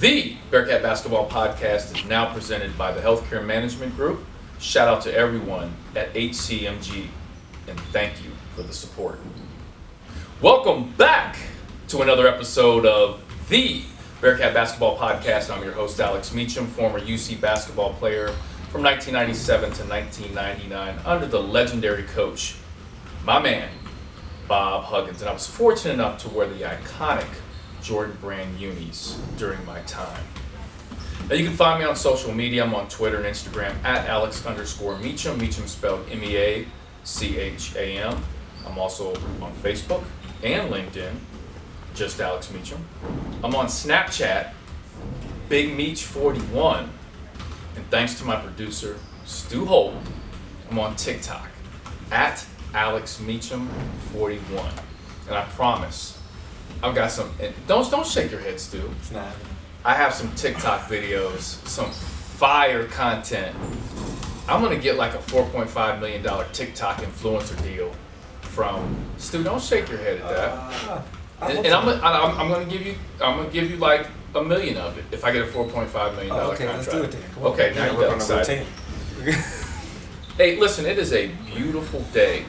The Bearcat Basketball Podcast is now presented by the Healthcare Management Group. Shout out to everyone at HCMG, and thank you for the support. Welcome back to another episode of the Bearcat Basketball Podcast. I'm your host, Alex Meacham, former UC basketball player from 1997 to 1999 under the legendary coach, my man, Bob Huggins. And I was fortunate enough to wear the iconic Jordan Brand unis during my time. Now you can find me on social media. I'm on Twitter and Instagram at Alex_Meacham. Meacham spelled MEACHAM. I'm also on Facebook and LinkedIn, just Alex Meacham. I'm on Snapchat, Big Meach 41. And thanks to my producer, Stu Holt, I'm on TikTok at Alex Meacham 41. And I promise, I've got some, don't shake your head, Stu. It's not. I have some TikTok videos, some fire content. I'm gonna get like a $4.5 million TikTok influencer deal from Stu. Don't shake your head at that. And I'm gonna give you like $1 million of it if I get a $4.5 million okay, contract. let's do it then. Come Okay, on. now we're you're excited. Hey, listen, it is a beautiful day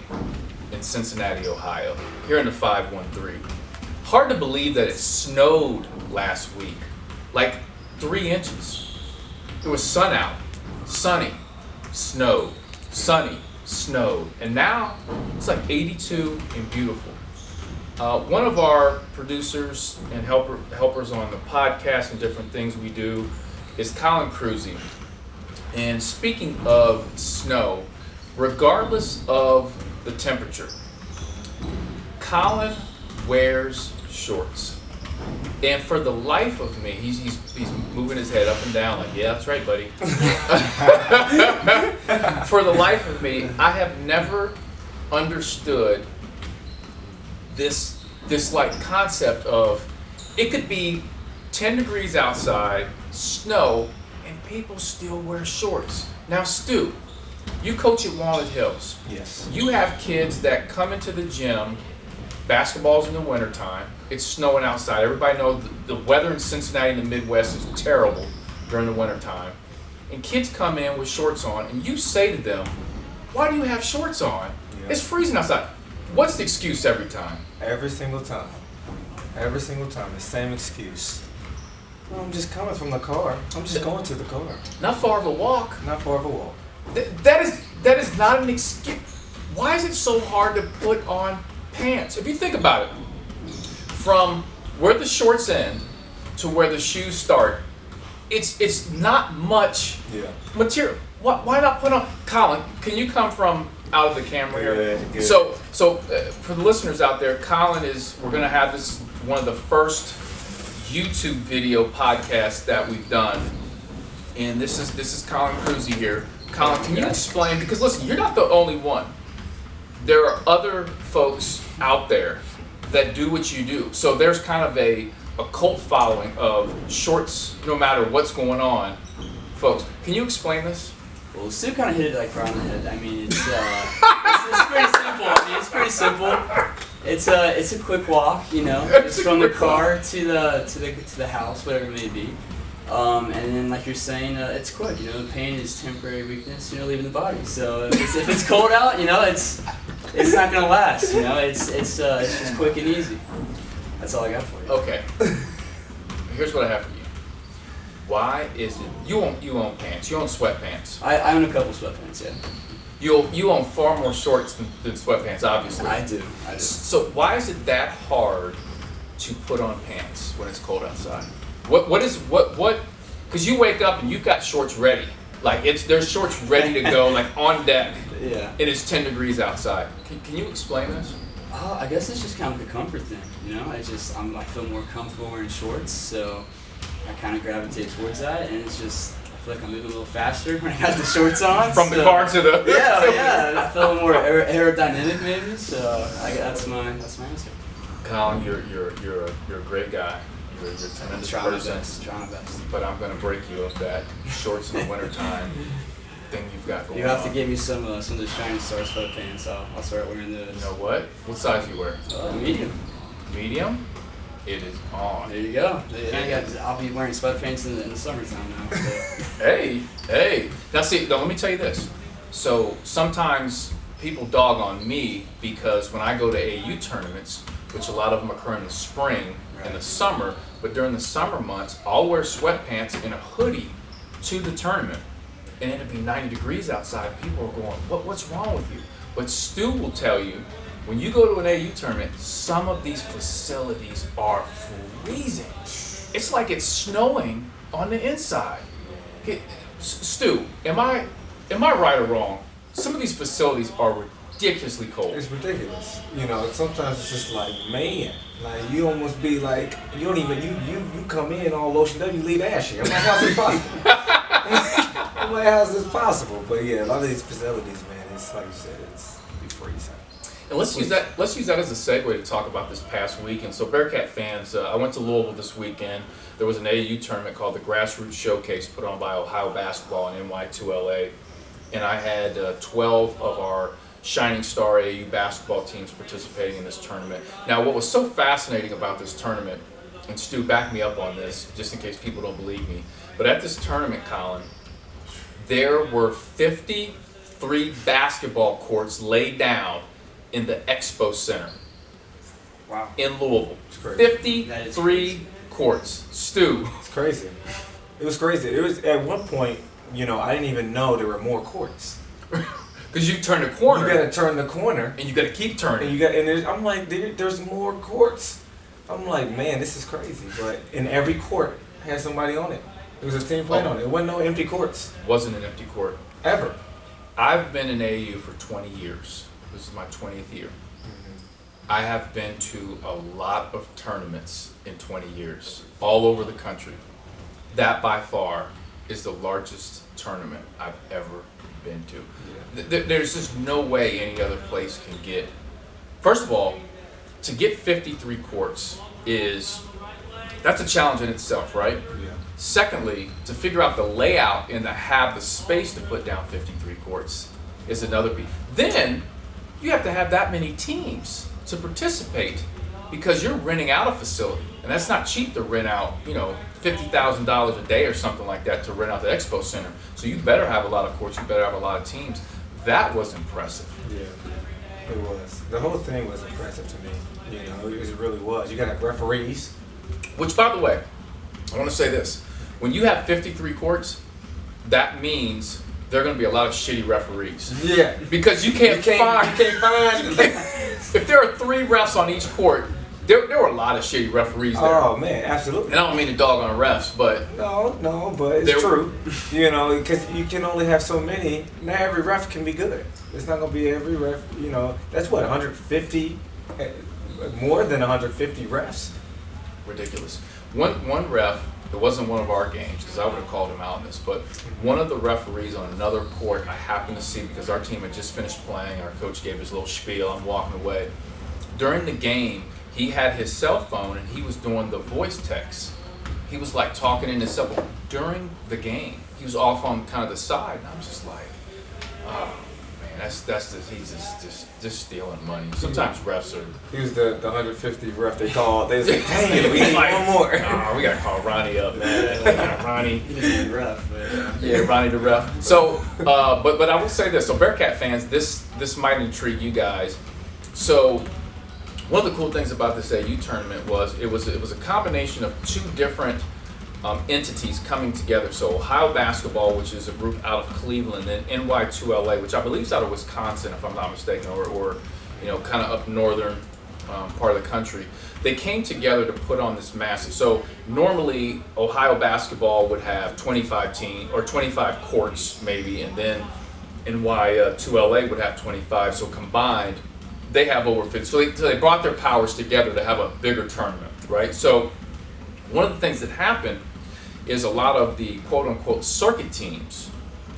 in Cincinnati, Ohio, here in the 513. Hard to believe that it snowed last week, like 3 inches. It was sun out, sunny, snowed, sunny, snowed, and now it's like 82 and beautiful. One of our producers and helpers on the podcast and different things we do is Colin Cruzy. And speaking of snow, regardless of the temperature, Colin wears shorts. And for the life of me, he's moving his head up and down like, yeah, that's right, buddy. For the life of me, I have never understood this like concept of it could be 10 degrees outside, snow, and people still wear shorts. Now, Stu, you coach at Walnut Hills. Yes. You have kids that come into the gym. Basketball's in the wintertime. It's snowing outside. Everybody knows the weather in Cincinnati and the Midwest is terrible during the wintertime. And kids come in with shorts on, and you say to them, why do you have shorts on? Yeah. It's freezing outside. What's the excuse every time? Every single time. Every single time. The same excuse. Well, I'm just coming from the car. I'm just going to the car. Not far of a walk. Not far of a walk. That is not an excuse. Why is it so hard to put on pants? If you think about it, from where the shorts end to where the shoes start, it's not much material. Why not put on? Colin, can you come from out of the camera here? Good. So for the listeners out there, Colin we're gonna have this one of the first YouTube video podcasts that we've done, and this is Colin Cruzy here. Colin, can you explain? Because listen, you're not the only one. There are other folks out there that do what you do. So there's kind of a cult following of shorts, no matter what's going on. Folks, can you explain this? Well, Stu kind of hit it like right on the head. I mean, it's pretty simple. I mean, it's pretty simple. It's a quick walk, you know, just from the car to the house, whatever it may be. And then, like you're saying, it's quick. You know, the pain is temporary weakness. You know, leaving the body. So if it's cold out, you know, it's not gonna last. You know, it's just quick and easy. That's all I got for you. Okay. Here's what I have for you. Why is it you own pants? You own sweatpants. I own a couple sweatpants. Yeah. You own far more shorts than sweatpants, obviously. I do. So why is it that hard to put on pants when it's cold outside? What? Because you wake up and you've got shorts ready. Like there's shorts ready to go, like on deck. Yeah. And it's 10 degrees outside. Can you explain this? I guess it's just kind of a comfort thing. You know, I feel more comfortable wearing shorts, so I kind of gravitate towards that, and it's just I feel like I'm moving a little faster when I got the shorts on. From the car to the yeah. I feel more aerodynamic maybe. So that's my answer. Colin, you're a great guy. You're a tremendous person. Trying my best. But I'm going to break you of that shorts in the wintertime thing you've got going on. You have to give me some of the Shining Star sweatpants. I'll start wearing those. You know what? What size you wear? Medium. Medium? It is on. There you go. I'll be wearing sweatpants in the summertime now. So. Hey. Now see, let me tell you this. So sometimes people dog on me because when I go to AU tournaments, which a lot of them occur in the spring and the summer, but during the summer months, I'll wear sweatpants and a hoodie to the tournament. And it'll be 90 degrees outside. People are going, what's wrong with you? But Stu will tell you, when you go to an AU tournament, some of these facilities are freezing. It's like it's snowing on the inside. Stu, am I right or wrong? Some of these facilities are ridiculously cold. It's ridiculous. You know, sometimes it's just like, man, like you almost be like, you don't even, you come in all lotioned up, you leave ashy. I'm like, how's this possible? I'm like, how's this possible? But yeah, a lot of these facilities, man, it's like you said, it's freezing. And let's use that as a segue to talk about this past week. And so Bearcat fans, I went to Louisville this weekend. There was an AAU tournament called the Grassroots Showcase put on by Ohio Basketball and NY2LA. And I had 12 of our Shining Star AAU basketball teams participating in this tournament. Now, what was so fascinating about this tournament, and Stu, back me up on this, just in case people don't believe me, but at this tournament, Colin, there were 53 basketball courts laid down in the Expo Center. Wow. In Louisville. It's crazy. 53 courts. Stu. It's crazy. It was crazy. It was at one point, you know, I didn't even know there were more courts. Because you turn the corner. You gotta turn the corner. And you gotta keep turning. I'm like, there's more courts. I'm like, man, this is crazy. But in every court had somebody on it. There was a team playing on it. There wasn't no empty courts. Wasn't an empty court. Ever. I've been in AAU for 20 years. This is my 20th year. I have been to a lot of tournaments in 20 years, all over the country. That by far is the largest tournament I've ever been to. There's just no way any other place can get. First of all, to get 53 courts that's a challenge in itself, right? Yeah. Secondly, to figure out the layout and to have the space to put down 53 courts is another piece. Then you have to have that many teams to participate because you're renting out a facility, and that's not cheap to rent out, $50,000 a day or something like that to rent out the Expo Center. So you better have a lot of courts, you better have a lot of teams. That was impressive. Yeah, it was. The whole thing was impressive to me. It really was. You got to have referees. Which, by the way, I want to say this. When you have 53 courts, that means there are going to be a lot of shitty referees. Yeah. Because you can't find. If there are 3 refs on each court, there were a lot of shitty referees there. Oh, man, absolutely. And I don't mean to dog on refs, but... No, but it's true. Because you can only have so many. Not every ref can be good. It's not going to be every ref, That's what, 150, more than 150 refs? Ridiculous. One ref, it wasn't one of our games because I would have called him out on this, but one of the referees on another court I happened to see because our team had just finished playing. Our coach gave his little spiel. I'm walking away. During the game, he had his cell phone and he was doing the voice text. He was like talking in his cell phone during the game. He was off on kind of the side, and I'm just like, oh man, he's just stealing money. Sometimes refs are. He was the 150 ref they called. They was like, dang it, we need one more. Oh, we gotta call Ronnie up, man. Ronnie. He doesn't ref, but Yeah, Ronnie the ref. So, but I will say this. So, Bearcat fans, this might intrigue you guys. So, one of the cool things about this AU tournament was it was a combination of 2 different entities coming together. So Ohio Basketball, which is a group out of Cleveland, and NY2LA, which I believe is out of Wisconsin, if I'm not mistaken, or kind of up northern part of the country. They came together to put on this massive. So normally Ohio Basketball would have 25 teams or 25 courts maybe, and then NY2LA would have 25. So combined, they have over 50. So they brought their powers together to have a bigger tournament, right? So one of the things that happened is a lot of the quote-unquote circuit teams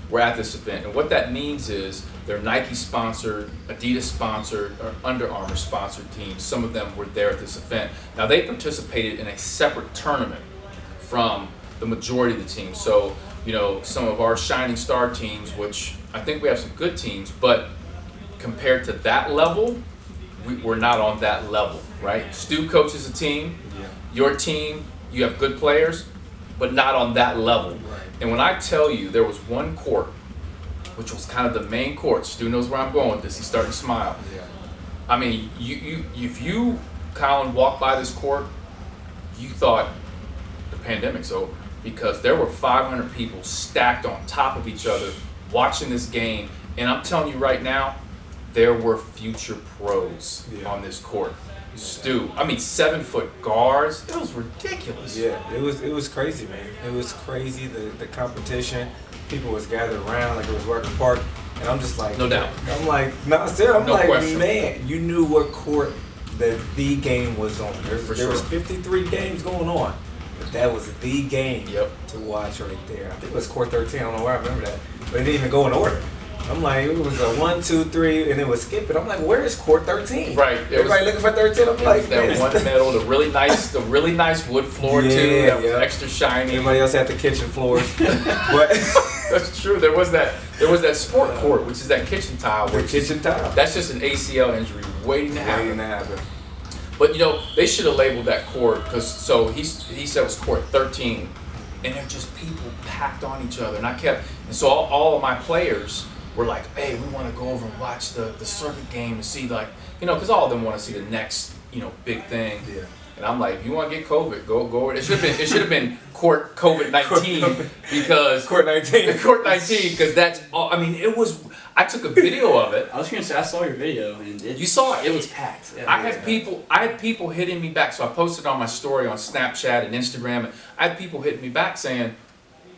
were at this event. And what that means is they're Nike-sponsored, Adidas-sponsored, or Under Armour-sponsored teams. Some of them were there at this event. Now, they participated in a separate tournament from the majority of the teams. So, some of our Shining Star teams, which I think we have some good teams, but compared to that level, we're not on that level, right? Stu coaches a team. Yeah. Your team, you have good players, but not on that level. Right. And when I tell you there was one court, which was kind of the main court, Stu knows where I'm going with this, he's starting to smile. Yeah. I mean, if you, Colin, walked by this court, you thought the pandemic's over, because there were 500 people stacked on top of each other watching this game. And I'm telling you right now, there were future pros on this court. Stu, I mean, 7-foot guards. It was ridiculous. Yeah, it was crazy, man. It was crazy. The competition, people was gathered around like it was Rucker Park, and I'm just like, No doubt. I'm like, no, seriously, I'm No like, question. man, you knew what court the game was on. There sure. was 53 games going on, but that was the game Yep. to watch right there. I think it was court 13. I don't know where I remember that, but it didn't even go in order. I'm like, it was a 1, 2, 3, and it was skipping. I'm like, where is court 13? Right. Everybody looking for 13. I'm like, that man. one metal, the really nice wood floor too. Yeah, That was yeah. extra shiny. Everybody else had the kitchen floors, but That's true. There was that sport court, which is that kitchen tile. the Which kitchen tile. that's just an ACL injury waiting to happen. Waiting to happen. But they should have labeled that court, because he said it was court 13, and they're just people packed on each other. And so all of my players were like, hey, we want to go over and watch the circuit game and see, like, because all of them want to see the next big thing. Yeah. And I'm like, if you want to get COVID, go. It should have been court COVID-19 because Court 19. court 19, because that's all. I mean, it was. I took a video of it. I was gonna say, I saw your video, and You saw it. It was packed. Yeah, I had people hitting me back. So I posted on my story on Snapchat and Instagram. And I had people hitting me back saying,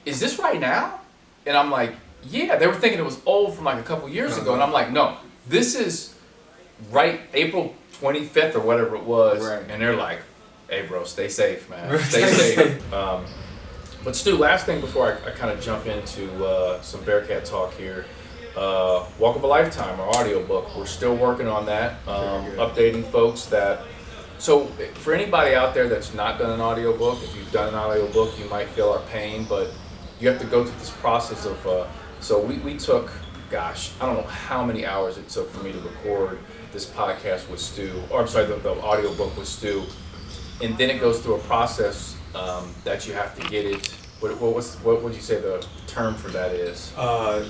"Is this right now?" And I'm like, "Yeah." They were thinking it was old from like a couple years ago, and I'm like, "No, this is right April 25th or whatever it was." Right. And they're like, "Hey, bro, stay safe, man. Stay safe." But Stu, last thing before I kind of jump into some Bearcat talk here. Walk of a Lifetime, our audiobook. We're still working on that, updating folks that. So for anybody out there that's not done an audiobook, if you've done an audiobook, you might feel our pain, but you have to go through this process of, so we took, gosh, I don't know how many hours it took for me to record this podcast with Stu, or I'm sorry, the audiobook with Stu, and then it goes through a process that you have to get it. What would you say the term for that is?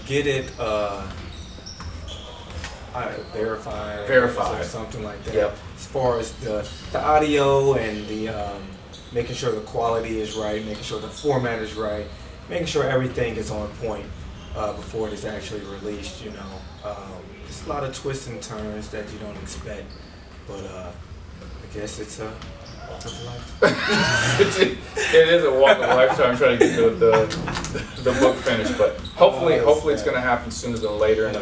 Get it verified. Verified. Or something like that. Yep. As far as the audio and the making sure the quality is right, making sure the format is right, making sure everything is on point before it is actually released. There's a lot of twists and turns that you don't expect, but I guess it's a walk of a lifetime. It is a walk of a lifetime trying to get the book finished, but hopefully it's going to happen sooner than later, and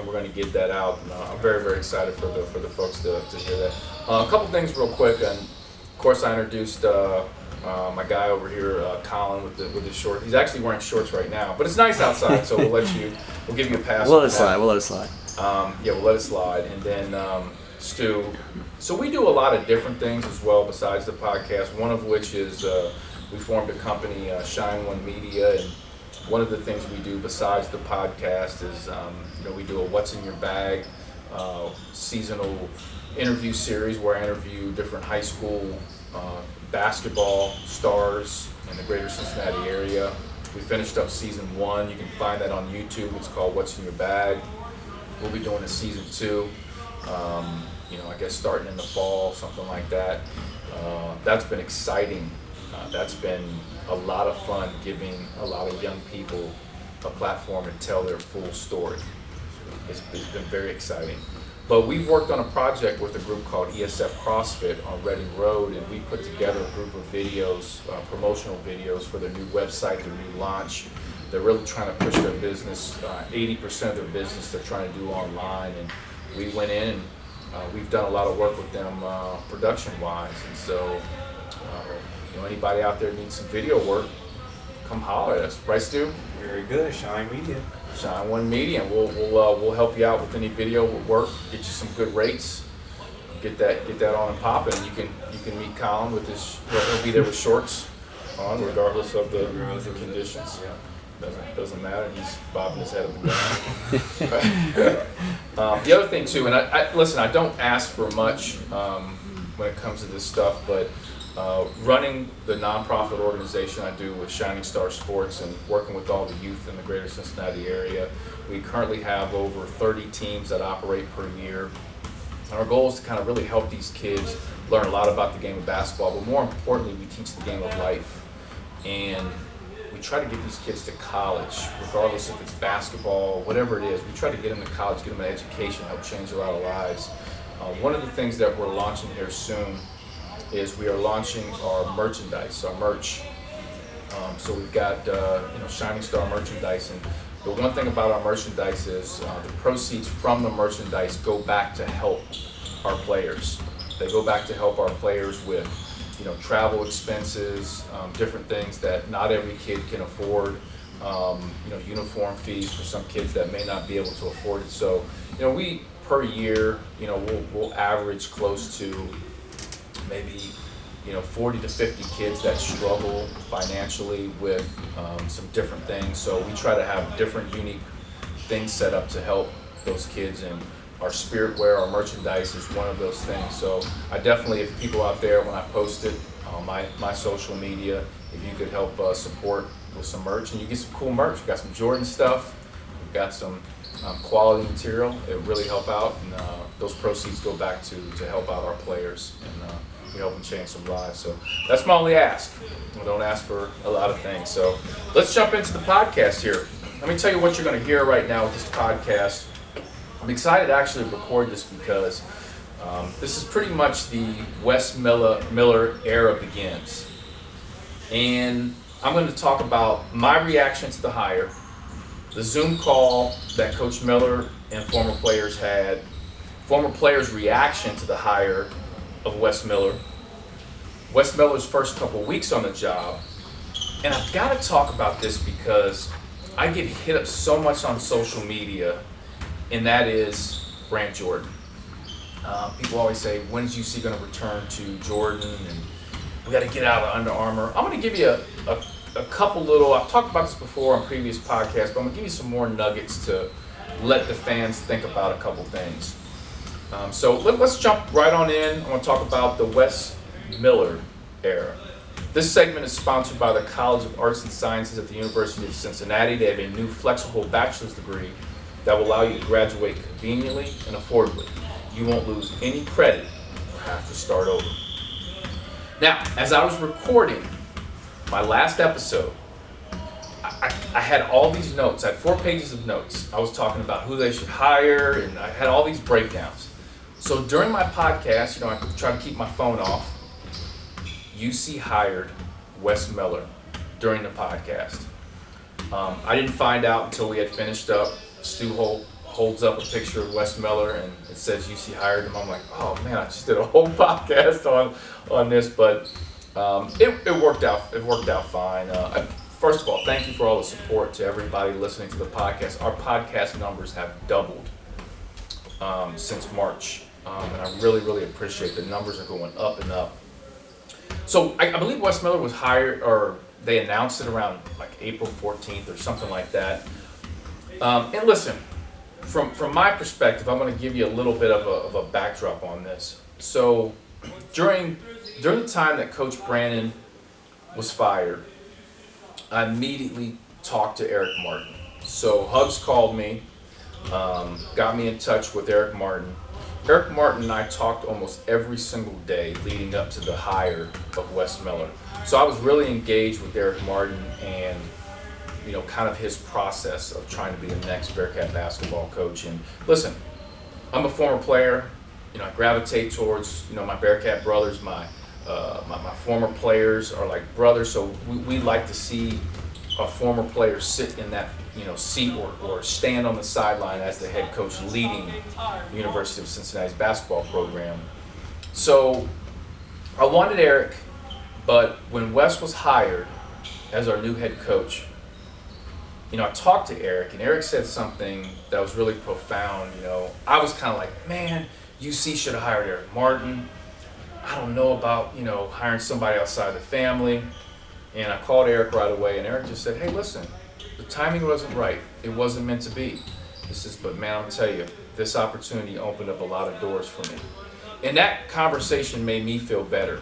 we're going to get that out. And, I'm very, very excited for the folks to hear that. A couple things real quick, and of course I introduced my guy over here, Colin, with his short. He's actually wearing shorts right now, but it's nice outside, so we'll give you a pass. We'll let it slide. We'll let it slide, and then Stu. So we do a lot of different things as well besides the podcast. One of which is we formed a company, Shine One Media, and one of the things we do besides the podcast is we do a What's in Your Bag seasonal interview series where I interview different high school basketball stars in the greater Cincinnati area. We finished up season 1. You can find that on YouTube. It's called What's in Your Bag. We'll be doing a season 2. I guess starting in the fall, something like that. That's been exciting. That's been a lot of fun, giving a lot of young people a platform to tell their full story. It's been very exciting. But we've worked on a project with a group called ESF CrossFit on Reading Road, and we put together a group of videos, promotional videos for their new website, their new launch. They're really trying to push their business. 80% of their business they're trying to do online, and we went in and we've done a lot of work with them production-wise. And so, anybody out there needs some video work, come holler at us, right, Stu? Very good, Shine Media. Shine One Media, and we'll help you out with any video work, get you some good rates, get that on and popping. And you can meet Colin with his. He'll be there with shorts on, regardless of the conditions. Yeah. Doesn't matter. He's bobbing his head up and down. The other thing too, and I listen, I don't ask for much when it comes to this stuff, but running the nonprofit organization I do with Shining Star Sports and working with all the youth in the greater Cincinnati area, we currently have over 30 teams that operate per year. And our goal is to kind of really help these kids learn a lot about the game of basketball, but more importantly, we teach the game of life. And we try to get these kids to college, regardless if it's basketball, whatever it is. We try to get them to college, get them an education, help change a lot of lives. One of the things that we're launching here soon is we are launching our merchandise, our merch. So we've got Shining Star merchandise, and the one thing about our merchandise is the proceeds from the merchandise go back to help our players. They go back to help our players with travel expenses, different things that not every kid can afford, uniform fees for some kids that may not be able to afford it. So, we per year, we'll average close to maybe 40 to 50 kids that struggle financially with some different things. So we try to have different unique things set up to help those kids, and our spirit wear, our merchandise is one of those things. So I definitely, if people out there, when I post it on my social media, if you could help support with some merch, and you get some cool merch. We've got some Jordan stuff, we've got some quality material. It really help out, and those proceeds go back to help out our players, and we help them change some lives. So that's my only ask. I don't ask for a lot of things. So let's jump into the podcast here. Let me tell you what you're going to hear right now with this podcast. I'm excited to actually record this because this is pretty much the Wes Miller era begins. And I'm going to talk about my reaction to the hire, the Zoom call that Coach Miller and former players had, former players' reaction to the hire of Wes Miller, Wes Miller's first couple weeks on the job. And I've got to talk about this because I get hit up so much on social media, and that is Brant Jordan. People always say, when's UC going to return to Jordan? And we got to get out of Under Armour. I'm going to give you a couple little, I've talked about this before on previous podcasts, but I'm going to give you some more nuggets to let the fans think about a couple things. So let's jump right on in. I want to talk about the Wes Miller era. This segment is sponsored by the College of Arts and Sciences at the University of Cincinnati. They have a new flexible bachelor's degree that will allow you to graduate conveniently and affordably. You won't lose any credit or have to start over. Now, as I was recording my last episode, I had all these notes. I had 4 pages of notes. I was talking about who they should hire, and I had all these breakdowns. So during my podcast, I try to keep my phone off. UC hired Wes Miller during the podcast. I didn't find out until we had finished up. Stu holds up a picture of Wes Miller, and it says UC hired him. I'm like, oh man, I just did a whole podcast on this, but it worked out. It worked out fine. First of all, thank you for all the support to everybody listening to the podcast. Our podcast numbers have doubled since March, and I really, really appreciate the numbers are going up and up. So I believe Wes Miller was hired, or they announced it around like April 14th or something like that. And listen, from my perspective, I'm going to give you a little bit of a backdrop on this. So during the time that Coach Brannon was fired, I immediately talked to Eric Martin. So Hugs called me, got me in touch with Eric Martin. Eric Martin and I talked almost every single day leading up to the hire of Wes Miller. So I was really engaged with Eric Martin and kind of his process of trying to be the next Bearcat basketball coach. And listen, I'm a former player. I gravitate towards my Bearcat brothers. My former players are like brothers, so we like to see a former player sit in that seat or stand on the sideline as the head coach leading the University of Cincinnati's basketball program. So I wanted Eric, but when Wes was hired as our new head coach, I talked to Eric, and Eric said something that was really profound. I was kind of like, man, UC should have hired Eric Martin. I don't know about, hiring somebody outside the family. And I called Eric right away, and Eric just said, hey, listen, The timing wasn't right. It wasn't meant to be. But man, I'll tell you, this opportunity opened up a lot of doors for me. And that conversation made me feel better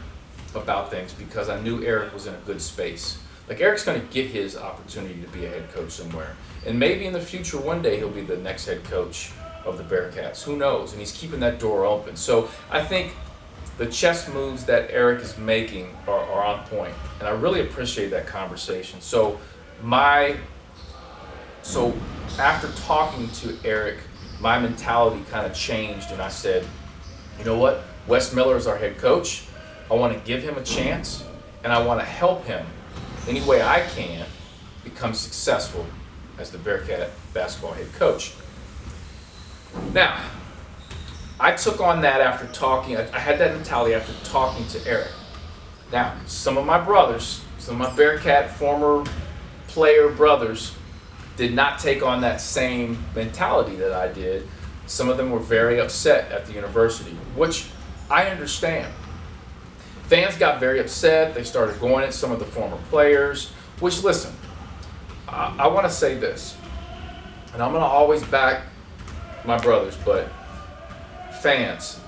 about things because I knew Eric was in a good space. Like, Eric's going to get his opportunity to be a head coach somewhere. And maybe in the future, one day, he'll be the next head coach of the Bearcats. Who knows? And he's keeping that door open. So I think the chess moves that Eric is making are on point. And I really appreciate that conversation. So after talking to Eric, my mentality kind of changed, and I said, you know what? Wes Miller is our head coach. I want to give him a chance, and I want to help him any way I can become successful as the Bearcat basketball head coach. Now, I took on that after talking. I had that mentality after talking to Eric. Now, some of my brothers, some of my Bearcat former player brothers, did not take on that same mentality that I did. Some of them were very upset at the university, which I understand. Fans got very upset. They started going at some of the former players, which, listen, I want to say this, and I'm going to always back my brothers, but fans,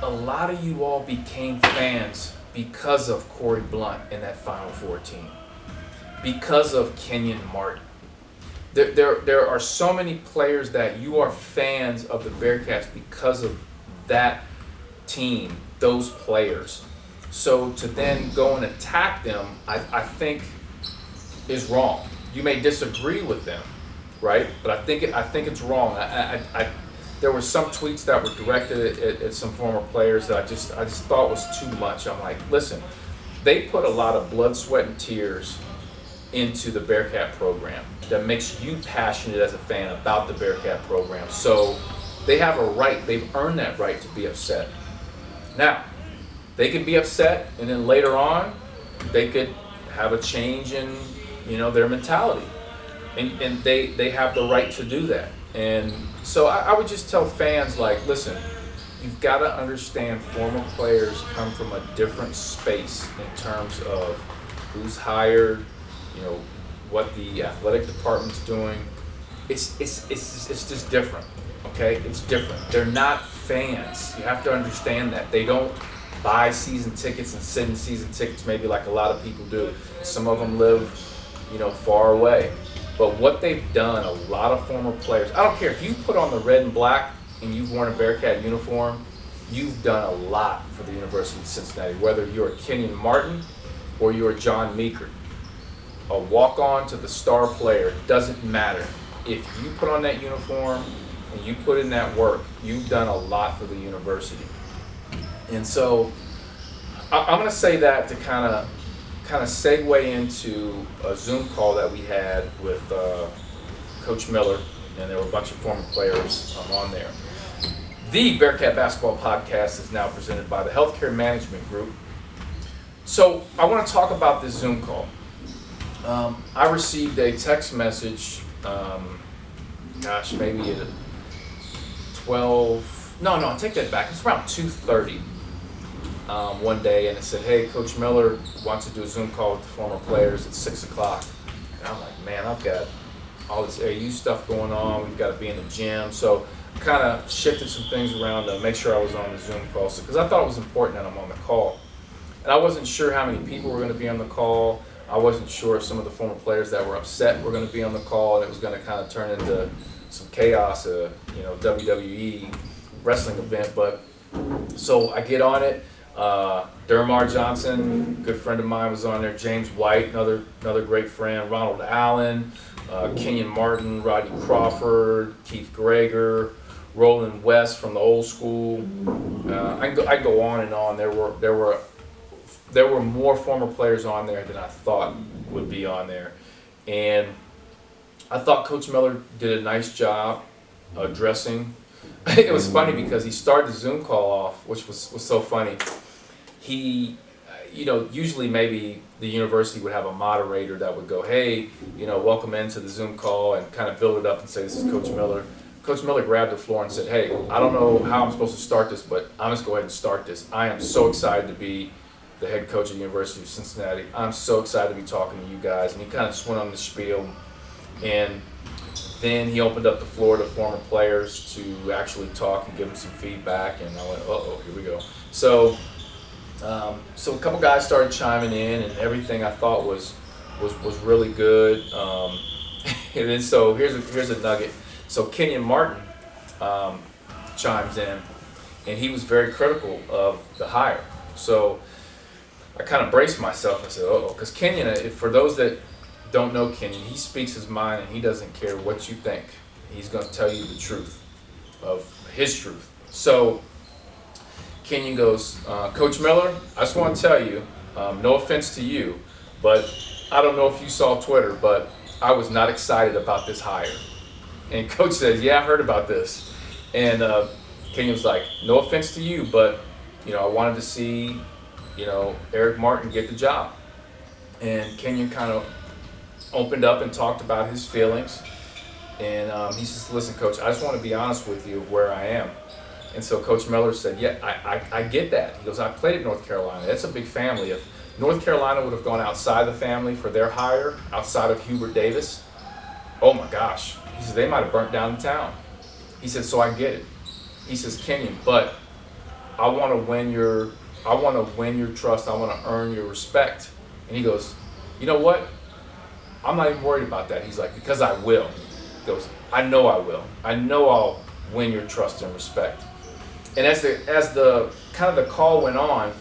a lot of you all became fans because of Corey Blunt in that Final Four team, because of Kenyon Martin. There are so many players that you are fans of the Bearcats because of that team, those players. So to then go and attack them, I think is wrong. You may disagree with them, right? But I think it's wrong. There were some tweets that were directed at some former players that I just thought was too much. I'm like, listen, they put a lot of blood, sweat, and tears into the Bearcat program that makes you passionate as a fan about the Bearcat program. So they have a right, they've earned that right to be upset. Now, they could be upset, and then later on, they could have a change in, their mentality. And they have the right to do that. And so I would just tell fans, like, listen, you've got to understand former players come from a different space in terms of who's hired, what the athletic department's doing. It's just different, okay? It's different. They're not fans. You have to understand that. They don't buy season tickets and sit in season tickets maybe like a lot of people do. Some of them live, far away. But what they've done, a lot of former players, I don't care if you put on the red and black and you've worn a Bearcat uniform, you've done a lot for the University of Cincinnati, whether you're a Kenyon Martin or you're a John Meeker. A walk-on to the star player, doesn't matter. If you put on that uniform and you put in that work, you've done a lot for the university. And so I'm going to say that to kind of segue into a Zoom call that we had with Coach Miller, and there were a bunch of former players on there. The Bearcat Basketball Podcast is now presented by the Healthcare Management Group. So I want to talk about this Zoom call. I received a text message, maybe at 12, no, take that back. It's around 2:30 one day, and it said, hey, Coach Miller wants to do a Zoom call with the former players at 6 o'clock. And I'm like, man, I've got all this AU stuff going on. We've got to be in the gym. So I kind of shifted some things around to make sure I was on the Zoom call, because I thought it was important that I'm on the call. And I wasn't sure how many people were going to be on the call. I wasn't sure if some of the former players that were upset were going to be on the call, and it was going to kind of turn into some chaos, WWE wrestling event. But so I get on it. Dermar Johnson, good friend of mine, was on there. James White, another great friend. Ronald Allen, Kenyon Martin, Rodney Crawford, Keith Greger, Roland West from the old school. I go on and on. There were more former players on there than I thought would be on there. And I thought Coach Miller did a nice job addressing. It was funny because he started the Zoom call off, which was so funny. He, usually maybe the university would have a moderator that would go, hey, welcome into the Zoom call, and kind of build it up and say, this is Coach Miller. Coach Miller grabbed the floor and said, hey, I don't know how I'm supposed to start this, but I'm just going to go ahead and start this. I am so excited to be the head coach of the University of Cincinnati. I'm so excited to be talking to you guys. And he kind of just went on the spiel. And then he opened up the floor to former players to actually talk and give them some feedback. And I went, uh-oh, here we go. So a couple guys started chiming in, and everything I thought was really good. And then so here's a nugget. So Kenyon Martin chimes in, and he was very critical of the hire. So I kind of braced myself. I said, uh-oh, because Kenyon, for those that don't know Kenyon, he speaks his mind, and he doesn't care what you think. He's going to tell you the truth of his truth. So Kenyon goes, Coach Miller, I just want to tell you, no offense to you, but I don't know if you saw Twitter, but I was not excited about this hire. And Coach says, yeah, I heard about this. And Kenyon was like, no offense to you, but I wanted to see, Eric Martin get the job. And Kenyon kind of opened up and talked about his feelings. And he says, listen, Coach, I just want to be honest with you of where I am. And so Coach Miller said, yeah, I get that. He goes, I played at North Carolina. That's a big family. If North Carolina would have gone outside the family for their hire, outside of Hubert Davis, oh my gosh. He says, they might have burnt down the town. He said, so I get it. He says, Kenyon, but I want to win your trust. I want to earn your respect. And he goes, you know what? I'm not even worried about that. He's like, because I will. He goes, I know I will. I know I'll win your trust and respect. And as the kind of the call went on,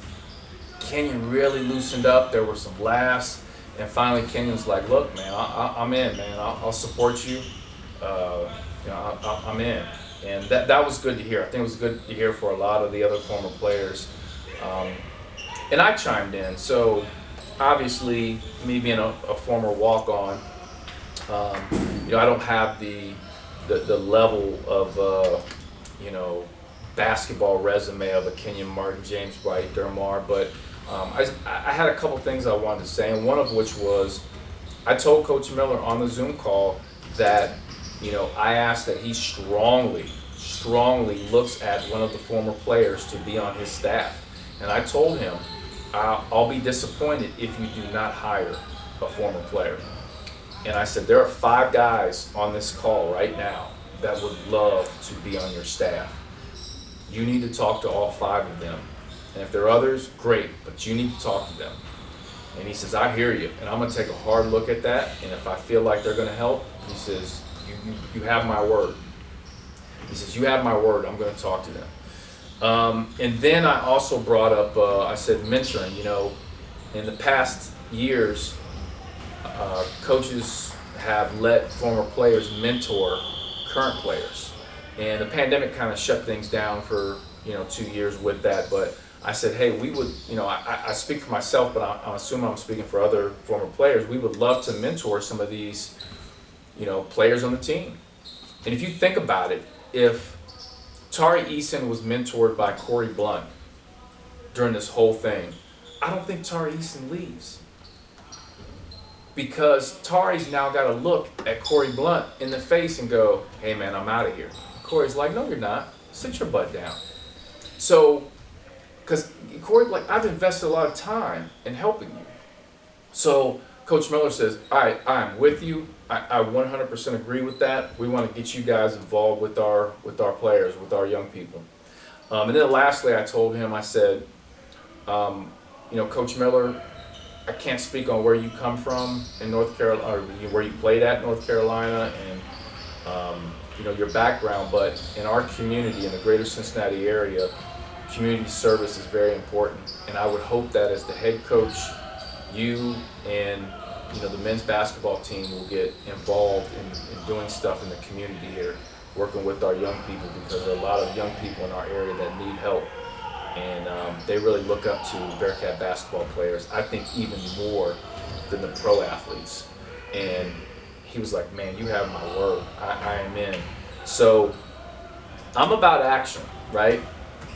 Kenyon really loosened up. There were some laughs, and finally Kenyon's like, "Look, man, I'm in, man. I'll support you. I'm in." And that was good to hear. I think it was good to hear for a lot of the other former players. And I chimed in. So obviously, me being a former walk-on, I don't have the level of basketball resume of a Kenyon Martin, James White, Dermar, but I had a couple things I wanted to say, and one of which was I told Coach Miller on the Zoom call that I asked that he strongly looks at one of the former players to be on his staff, and I told him I'll be disappointed if you do not hire a former player. And I said, there are 5 guys on this call right now that would love to be on your staff. You need to talk to all 5 of them. And if there are others, great, but you need to talk to them. And he says, I hear you, and I'm going to take a hard look at that, and if I feel like they're going to help, he says, you have my word. He says, you have my word, I'm going to talk to them. And then I also brought up, I said, mentoring. In the past years, coaches have let former players mentor current players. And the pandemic kind of shut things down for 2 years with that. But I said, hey, we would, I speak for myself, but I assume I'm speaking for other former players. We would love to mentor some of these, players on the team. And if you think about it, if Tari Eason was mentored by Corey Blunt during this whole thing, I don't think Tari Eason leaves. Because Tari's now got to look at Corey Blunt in the face and go, hey man, I'm out of here. Corey's like, no, you're not. Sit your butt down. So, because Corey, I've invested a lot of time in helping you. So Coach Miller says, I'm with you. I 100% agree with that. We want to get you guys involved with our players, with our young people. And then lastly, I told him, I said, Coach Miller, I can't speak on where you come from in North Carolina, or where you played at North Carolina, and your background. But in our community, in the greater Cincinnati area, community service is very important. And I would hope that as the head coach, you and the men's basketball team will get involved in doing stuff in the community here, working with our young people, because there are a lot of young people in our area that need help. And they really look up to Bearcat basketball players, I think even more than the pro athletes. And he was like, man, you have my word. I am in. So I'm about action, right?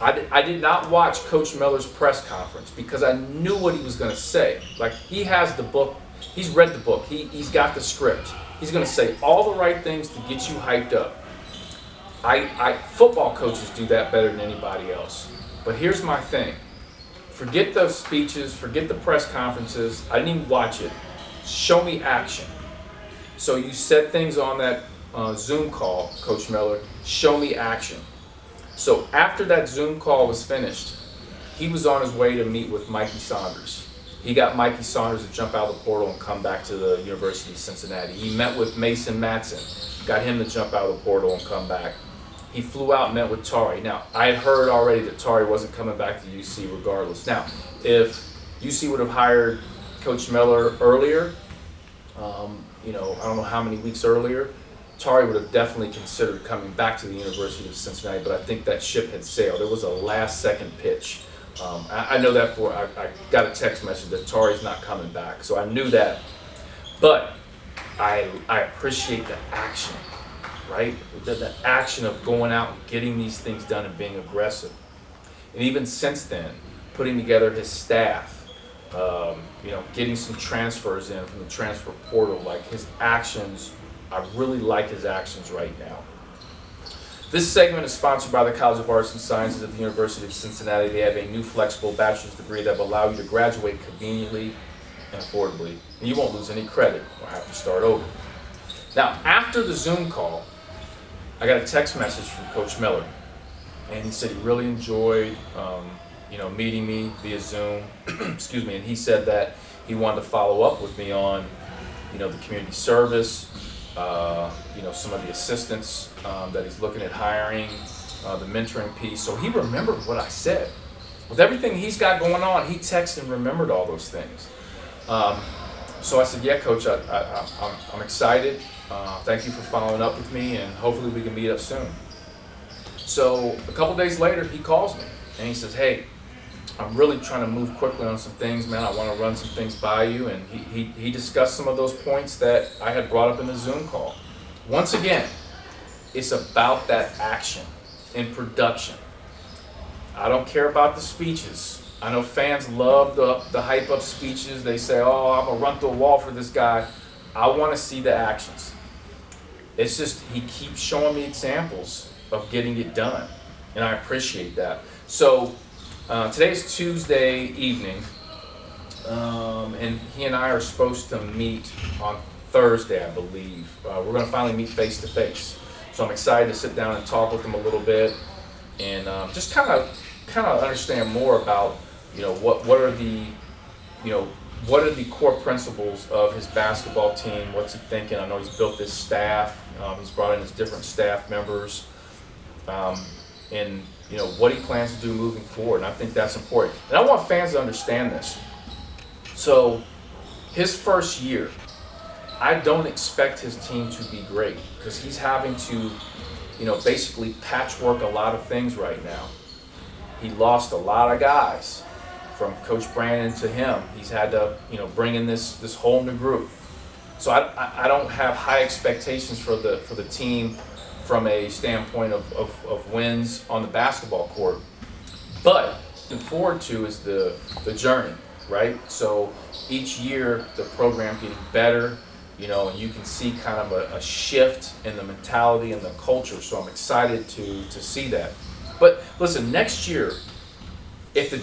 I did not watch Coach Miller's press conference because I knew what he was going to say. He has the book. He's read the book. He's got the script. He's going to say all the right things to get you hyped up. Football coaches do that better than anybody else. But here's my thing. Forget those speeches. Forget the press conferences. I didn't even watch it. Show me action. So you said things on that Zoom call, Coach Miller, show me action. So after that Zoom call was finished, he was on his way to meet with Mikey Saunders. He got Mikey Saunders to jump out of the portal and come back to the University of Cincinnati. He met with Mason Matson, got him to jump out of the portal and come back. He flew out and met with Tari. Now, I had heard already that Tari wasn't coming back to UC regardless. Now, if UC would have hired Coach Miller earlier, I don't know how many weeks earlier, Tari would have definitely considered coming back to the University of Cincinnati, but I think that ship had sailed. It was a last-second pitch. I know that I got a text message that Tari's not coming back, so I knew that. But I appreciate the action, right? The action of going out and getting these things done and being aggressive. And even since then, putting together his staff, getting some transfers in from the transfer portal, like his actions, I really like his actions right now. This segment is sponsored by the College of Arts and Sciences of the University of Cincinnati. They have a new flexible bachelor's degree that will allow you to graduate conveniently and affordably. And you won't lose any credit or have to start over. Now, after the Zoom call, I got a text message from Coach Miller. And he said he really enjoyed meeting me via Zoom. Excuse me. And he said that he wanted to follow up with me on, the community service, some of the assistants that he's looking at hiring, the mentoring piece. So he remembered what I said. With everything he's got going on, he texted and remembered all those things. So I said, yeah, Coach, I'm excited. Thank you for following up with me, and hopefully we can meet up soon. So a couple days later, he calls me, and he says, hey, I'm really trying to move quickly on some things, man. I want to run some things by you. And he discussed some of those points that I had brought up in the Zoom call. Once again, it's about that action in production. I don't care about the speeches. I know fans love the hype up speeches. They say, oh, I'm going to run through a wall for this guy. I want to see the actions. It's just he keeps showing me examples of getting it done, and I appreciate that. So today's Tuesday evening, and he and I are supposed to meet on Thursday, I believe. We're going to finally meet face to face. So I'm excited to sit down and talk with him a little bit, and just kind of understand more about what are the core principles of his basketball team. What's he thinking? I know he's built this staff. He's brought in his different staff members, and what he plans to do moving forward. And I think that's important. And I want fans to understand this. So his first year, I don't expect his team to be great because he's having to, basically patchwork a lot of things right now. He lost a lot of guys from Coach Brandon to him. He's had to, bring in this whole new group. So I don't have high expectations for the team from a standpoint of wins on the basketball court. But looking forward to is the journey, right? So each year the program getting better, and you can see kind of a shift in the mentality and the culture. So I'm excited to see that. But listen, next year,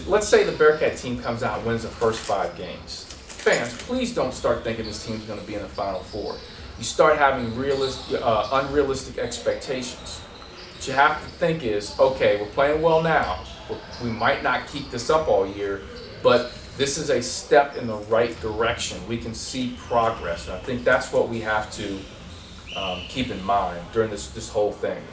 let's say the Bearcat team comes out and wins the first 5 games, fans, please don't start thinking this team's going to be in the Final Four. You start having unrealistic expectations. What you have to think is, okay, we're playing well now. We might not keep this up all year, but this is a step in the right direction. We can see progress, and I think that's what we have to keep in mind during this whole thing.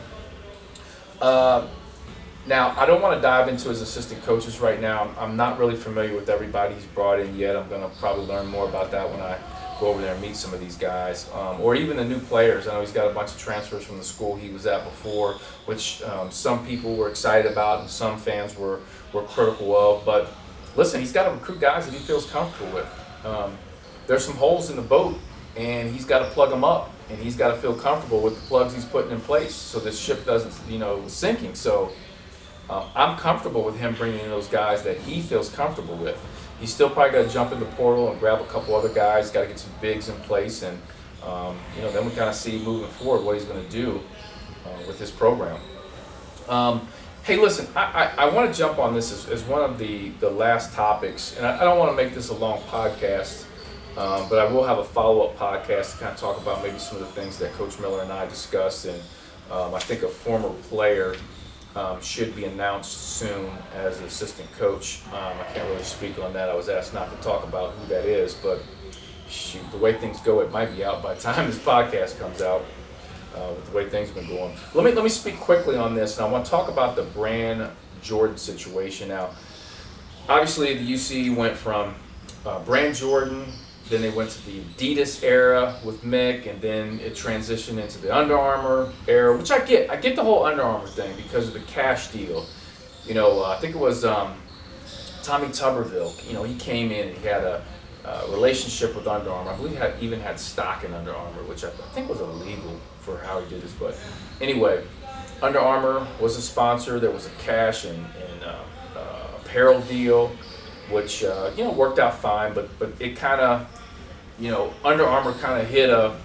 Now, I don't want to dive into his assistant coaches right now. I'm not really familiar with everybody he's brought in yet. I'm going to probably learn more about that when I go over there and meet some of these guys, or even the new players. I know he's got a bunch of transfers from the school he was at before, which some people were excited about and some fans were critical of. But listen, he's got to recruit guys that he feels comfortable with. There's some holes in the boat, and he's got to plug them up, and he's got to feel comfortable with the plugs he's putting in place so this ship doesn't, sinking. So I'm comfortable with him bringing in those guys that he feels comfortable with. He's still probably got to jump in the portal and grab a couple other guys. Got to get some bigs in place, and then we kind of see moving forward what he's going to do with his program. Hey, listen, I want to jump on this as one of the last topics, and I don't want to make this a long podcast, But I will have a follow-up podcast to kind of talk about maybe some of the things that Coach Miller and I discussed. And I think a former player should be announced soon as an assistant coach. I can't really speak on that. I was asked not to talk about who that is, but shoot, the way things go, it might be out by the time this podcast comes out. With the way things have been going. Let me speak quickly on this, and I want to talk about the Brand Jordan situation. Now, obviously, the UC went from Brand Jordan, then they went to the Adidas era with Mick, and then it transitioned into the Under Armour era, which I get. I get the whole Under Armour thing because of the cash deal. You know, I think it was Tommy Tuberville. You know, he came in and he had a relationship with Under Armour. I believe he even had stock in Under Armour, which I think was illegal for how he did this. But anyway, Under Armour was a sponsor. There was a cash and apparel deal, which you know, worked out fine. But it kind of, you know, Under Armour kind of hit a,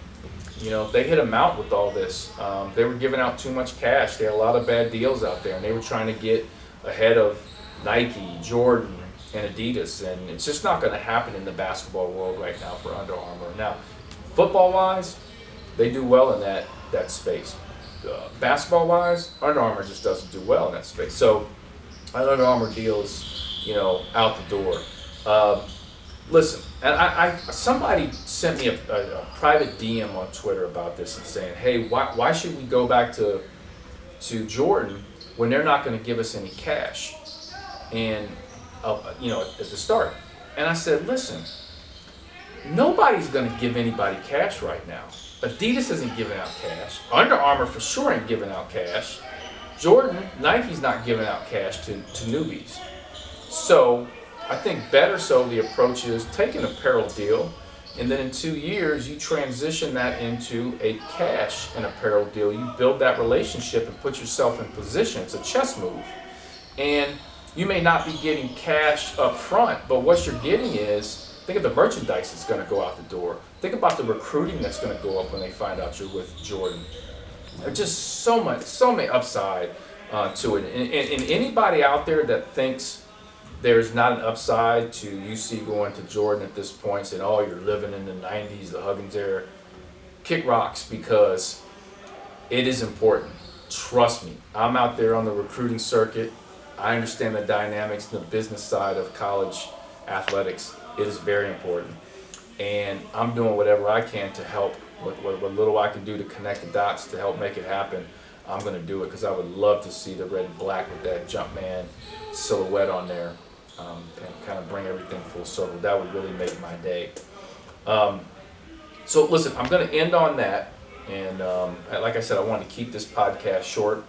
you know, they hit a mount with all this. They were giving out too much cash. They had a lot of bad deals out there, and they were trying to get ahead of Nike, Jordan, and Adidas, and it's just not going to happen in the basketball world right now for Under Armour. Now, football-wise, they do well in that space. Basketball-wise, Under Armour just doesn't do well in that space. So, an Under Armour deal is, you know, out the door. Listen, and somebody sent me a private DM on Twitter about this and saying, hey, why should we go back to Jordan when they're not going to give us any cash? And you know, at the start. And I said, listen, nobody's going to give anybody cash right now. Adidas isn't giving out cash. Under Armour for sure ain't giving out cash. Jordan, Nike's not giving out cash to newbies. So I think better so the approach is take an apparel deal, and then in 2 years you transition that into a cash and apparel deal. You build that relationship and put yourself in position. It's a chess move. And you may not be getting cash up front, but what you're getting is, think of the merchandise that's going to go out the door. Think about the recruiting that's going to go up when they find out you're with Jordan. There's just so many upside to it. And anybody out there that thinks there's not an upside to UC going to Jordan at this point, saying, oh, you're living in the 90s, the Huggins era, kick rocks, because it is important. Trust me, I'm out there on the recruiting circuit. I understand the dynamics and the business side of college athletics. It is very important. And I'm doing whatever I can to help, what little I can do to connect the dots to help make it happen. I'm going to do it because I would love to see the red and black with that Jumpman silhouette on there and kind of bring everything full circle. That would really make my day. So listen, I'm going to end on that. And like I said, I want to keep this podcast short.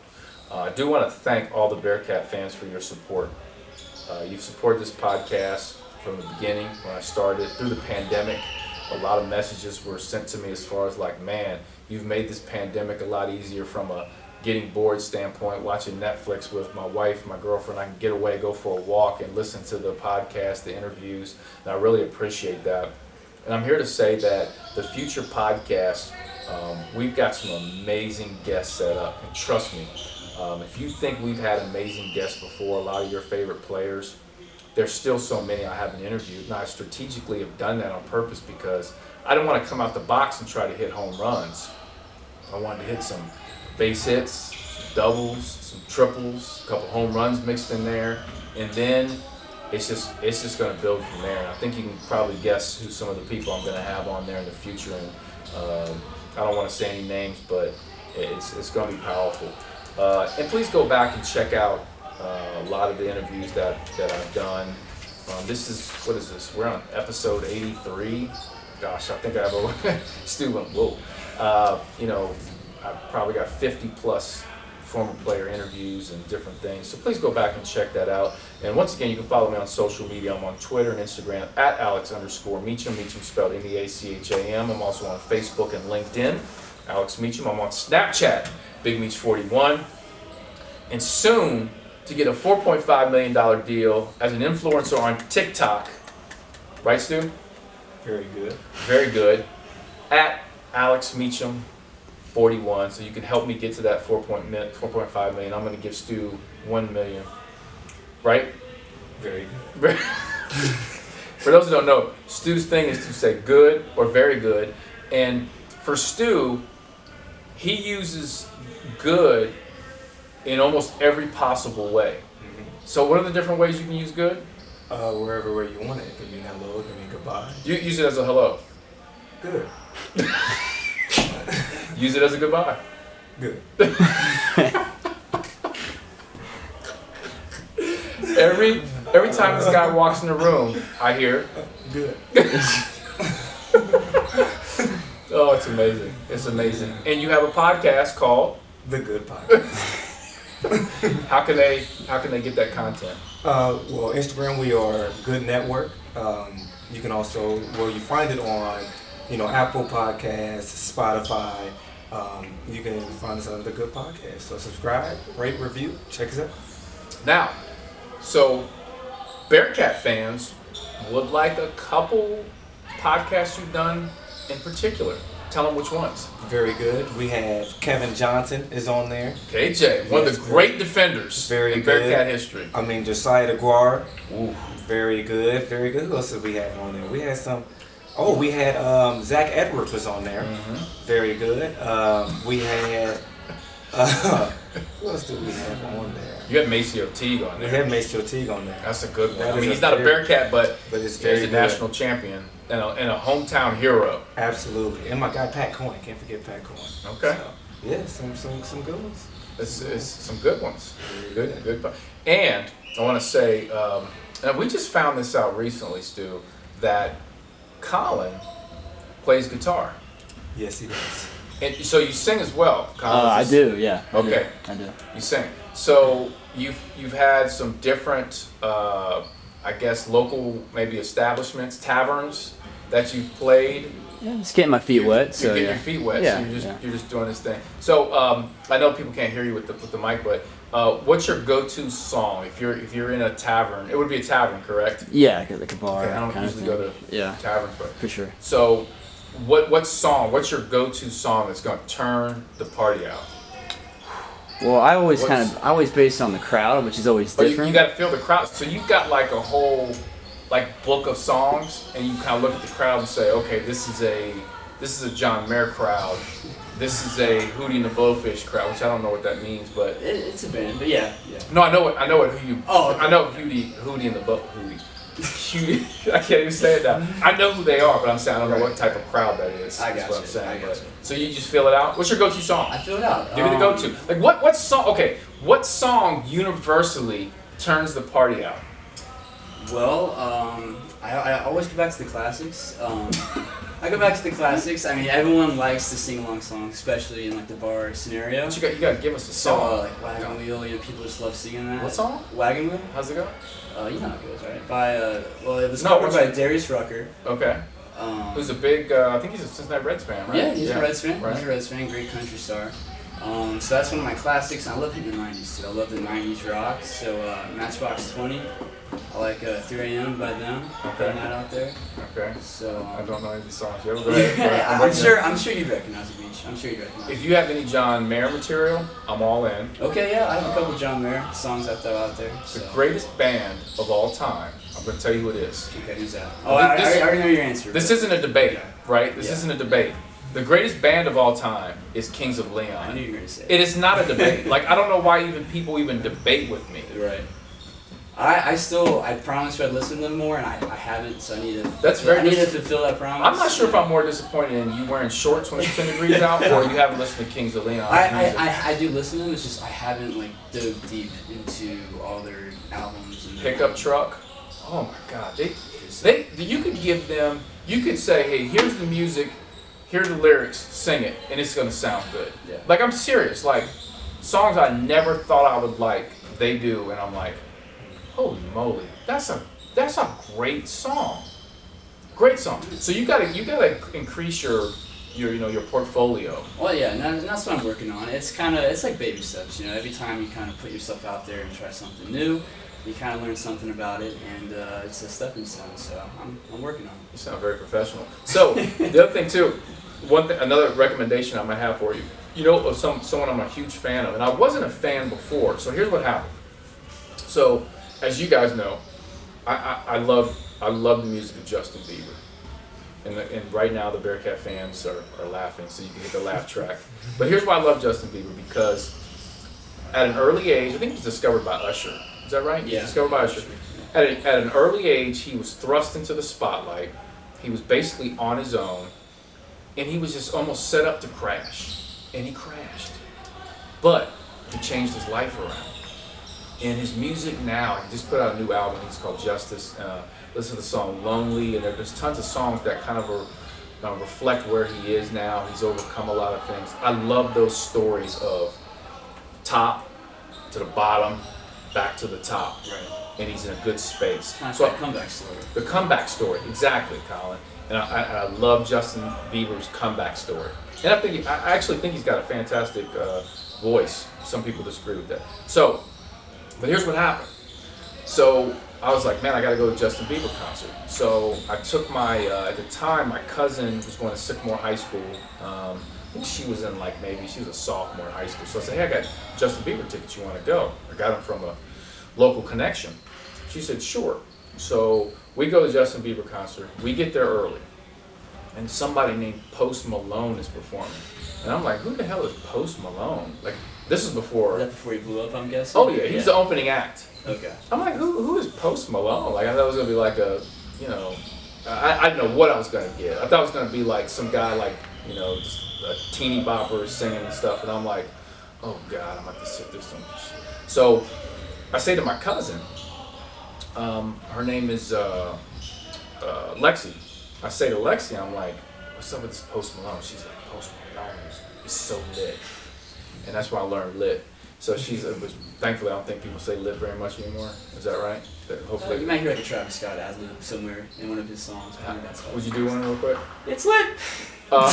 I do want to thank all the Bearcat fans for your support. You've supported this podcast from the beginning when I started, through the pandemic. A lot of messages were sent to me as far as like, man, you've made this pandemic a lot easier from a getting bored standpoint, watching Netflix with my wife, my girlfriend. I can get away, go for a walk, and listen to the podcast, the interviews, and I really appreciate that. And I'm here to say that the future podcast, we've got some amazing guests set up, and trust me, if you think we've had amazing guests before, a lot of your favorite players, there's still so many I haven't interviewed. Now, I strategically have done that on purpose because I didn't want to come out the box and try to hit home runs. I wanted to hit some base hits, some doubles, some triples, a couple home runs mixed in there, and then it's just going to build from there. And I think you can probably guess who some of the people I'm going to have on there in the future. And I don't want to say any names, but it's going to be powerful. And please go back and check out a lot of the interviews that I've done. What is this? We're on episode 83. Gosh, I think I have a student. Whoa. You know, I've probably got 50 plus former player interviews and different things. So please go back and check that out. And once again, you can follow me on social media. I'm on Twitter and Instagram at Alex_Meacham. Meacham spelled MEACHAM. I'm also on Facebook and LinkedIn. Alex Meacham. I'm on Snapchat, Big Meach 41. And soon to get a $4.5 million deal as an influencer on TikTok. Right, Stu? Very good. Very good. At Alex Meacham 41. So you can help me get to that 4.5 million. I'm going to give Stu $1 million. Right? Very good. For those who don't know, Stu's thing is to say good or very good. And for Stu, he uses good in almost every possible way. So what are the different ways you can use good? Wherever way you want it. It can mean hello, it can mean goodbye. You use it as a hello. Good. Use it as a goodbye. Good. Every time this guy walks in the room, I hear Good. oh, it's amazing. It's amazing. And you have a podcast called The Good Podcast. How can they get that content? Well, Instagram, we are Good Network. You can also, you find it on, Apple Podcasts, Spotify. You can find us on The Good Podcast. So subscribe, rate, review, check us out. Now, so Bearcat fans would like a couple podcasts you've done in particular. Tell them which ones. Very good. We have Kevin Johnson is on there. KJ, one of the great defenders Very in good. Bearcat history. Josiah DeGuar. Ooh. Very good. Very good. Who else did we have on there? We had some. Oh, we had Zach Edwards was on there. Mm-hmm. Very good. We had. Who else did we have on there? You have Maceo Teague on We there. had Maceo Teague on there. That's a good one. That I mean, is he's not a very- Bearcat, but it's he's very a good. national champion and a hometown hero. Absolutely. And my guy Pat Coyne. Can't forget Pat Coyne. Okay. So, yeah, some good ones. It's some good ones. Good. And I want to say, and we just found this out recently, Stu, that Colin plays guitar. Yes, he does. And so you sing as well, Colin. I do, yeah. Okay. I do. You sing. So you've had some different, I guess, local maybe establishments, taverns that you've played. Yeah, just getting my feet wet. So You're getting yeah. your feet wet. Yeah, So you're just doing this thing. So I know people can't hear you with the mic, but what's your go-to song if you're in a tavern? It would be a tavern, correct? Yeah, like a bar. Okay, I don't kind of usually thing. go to Yeah, taverns, but for sure. so what song? What's your go-to song that's going to turn the party out? Well, I always What's- base it on the crowd, which is always But different. you got to feel the crowd. So you've got like a whole book of songs, and you kind of look at the crowd and say, okay, this is a John Mayer crowd. This is a Hootie and the Blowfish crowd, which I don't know what that means, but It's a band, but yeah. no, I know what you. Oh, okay. I know Hootie and the Hootie. I can't even say it now. I know who they are, but I'm saying I don't know what type of crowd that is. I That's got what you, I'm saying. I got But- you. So you just feel it out. What's your go-to song? I feel it out. Give me the go-to. Like what song? Okay, what song universally turns the party out? Well, I always go back to the classics. I go back to the classics. I mean, everyone likes to sing along songs, especially in like the bar scenario. But you got to give us a So song. like Wagon Wheel, people just love singing that. What song? Wagon Wheel. How's it go? You know how it goes, right? By it was No, covered what's by it- Darius Rucker. Okay. Who's a big? I think he's a Cincinnati Reds fan, right? Yeah, he's a Reds fan. Right. He's a Reds fan, great country star. So that's one of my classics. I love hitting the 90s too. I love the 90s rock. So Matchbox 20. I like 3 AM by them. Okay. Putting that out there. Okay. So I don't know any of these songs. You ever go ahead? yeah, I'm sure you'd recognize the beach. I'm sure you'd recognize it. If you have any John Mayer material, I'm all in. Okay, yeah, I have a couple John Mayer songs I throw out there. The So. greatest band of all time. I'm going to tell you who it is. Okay, who's that? Oh, I already know your answer. This but- isn't a debate, right? This Yeah. isn't a debate. The greatest band of all time is Kings of I Leon. knew you were gonna say It is not a debate. Like, I don't know why people even debate with me. Right. I promised you I'd listen to them more, and I haven't, so I need to. That's very I need to dis- fulfill that promise. I'm not sure if I'm more disappointed in you wearing shorts when it's 10 degrees out, or you haven't listened to Kings of Leon. I do listen to them. It's just I haven't dove deep into all their albums. And their Pickup truck. Oh my God, they you could give them. You could say, hey, here's the music, here's the lyrics, sing it, and it's gonna sound good. Yeah. Like, I'm serious. Like, songs I never thought I would like, they do, and I'm like, holy moly, that's a great song. Great song. So you gotta increase your portfolio. Well, yeah, and that's what I'm working on. It's like baby steps. Every time you kind of put yourself out there and try something new, you kind of learn something about it, and it's a stepping stone. So I'm working on it. You sound very professional. So the other thing too, another recommendation I might have for you. Someone I'm a huge fan of, and I wasn't a fan before. So here's what happened. So as you guys know, I love I love the music of Justin Bieber. And right now the Bearcat fans are laughing, so you can hit the laugh track. But here's why I love Justin Bieber, because at an early age, I think he was discovered by Usher. Is that right? Yeah. Discovered by Usher. At an early age, he was thrust into the spotlight. He was basically on his own, and he was just almost set up to crash. And he crashed. But he changed his life around. And his music now, he just put out a new album, it's called Justice. Listen to the song Lonely, and there's tons of songs that kind of reflect where he is now. He's overcome a lot of things. I love those stories of top to the bottom, back to the top. Right. And he's in a good space. Kind of So like a comeback story. the comeback story, exactly, Colin. And I love Justin Bieber's comeback story. And I actually think he's got a fantastic voice. Some people disagree with that. So, but here's what happened. So I was like, man, I got to go to Justin Bieber concert. So I took at the time, my cousin was going to Sycamore High School. I think she was she was a sophomore in high school. So I said, hey, I got Justin Bieber tickets. You want to go? I got them from a local connection. She said, sure. So we go to Justin Bieber concert. We get there early. And somebody named Post Malone is performing. And I'm like, who the hell is Post Malone? Like, this is before. Was that before he blew up, I'm guessing? Oh yeah, he's the opening act. Okay. I'm like, who is Post Malone? Like, I thought it was gonna be like I didn't know what I was gonna get. I thought it was gonna be like some guy just a teeny bopper singing and stuff. And I'm like, oh God, I'm gonna have to sit through some shit. So I say to my cousin, her name is Lexi. I say to Lexi, I'm like, what's up with this Post Malone? She's like, Post Malone is so lit. And that's why I learned lit. So thankfully I don't think people say lit very much anymore. Is that right? Hopefully. You might hear like a Travis Scott ad-lib somewhere in one of his songs. Would you do one real quick? It's lit! I'm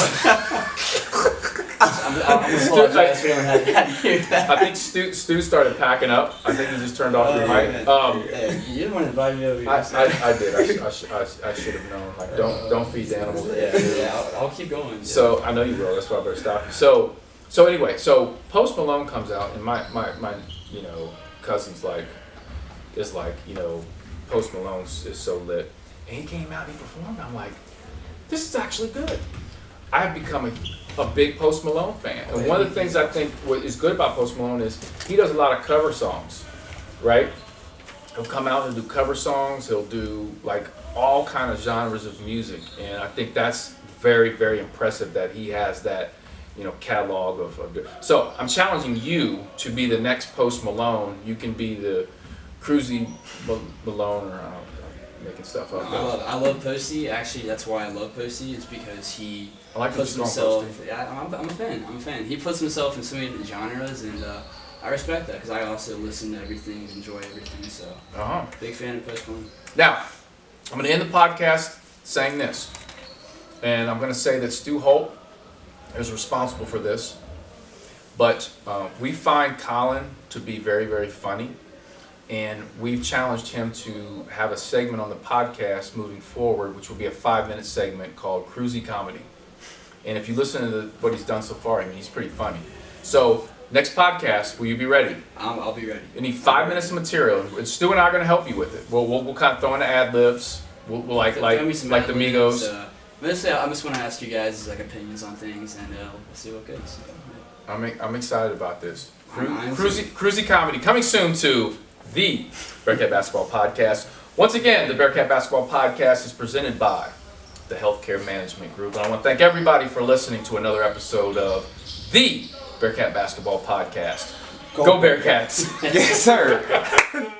apologize for anyone had to hear that. I think Stu started packing up. I think he just turned off your mic. Hey, you didn't want to invite me over here. I did. I should have known. Like, don't feed the animals. Yeah, I'll keep going. So I know you will. That's why I better stop you. So anyway, Post Malone comes out, and my cousin's Post Malone is so lit, and he came out and he performed. I'm like, this is actually good. I've become a big Post Malone fan, and one of the things I think what is good about Post Malone is he does a lot of cover songs, right? He'll come out and do cover songs. He'll do like all kind of genres of music, and I think that's very, very impressive that he has that catalog of. So I'm challenging you to be the next Post Malone. You can be the Cruzy Malone, or I'm making stuff up. I love Posty. Actually, that's why I love Posty. It's because he like puts himself. Yeah, I'm a fan. He puts himself in so many different genres, and I respect that because I also listen to everything and enjoy everything. So, big fan of Post Malone. Now, I'm going to end the podcast saying this, and I'm going to say that Stu Holt is responsible for this, but we find Colin to be very, very funny, and we've challenged him to have a segment on the podcast moving forward, which will be a 5-minute segment called Cruzy Comedy. And if you listen to what he's done so far, I mean, he's pretty funny. So next podcast, will you be ready? I'll be ready. You need 5 minutes of material, and Stu and I are going to help you with it. We'll kind of throw in the ad libs. We'll like the Migos. I just want to ask you guys opinions on things, and we'll see what goes. I'm excited about this. I'm Cruzy Comedy coming soon to the Bearcat Basketball Podcast. Once again, the Bearcat Basketball Podcast is presented by the Healthcare Management Group. And I want to thank everybody for listening to another episode of the Bearcat Basketball Podcast. Go Bearcats! Yes, sir.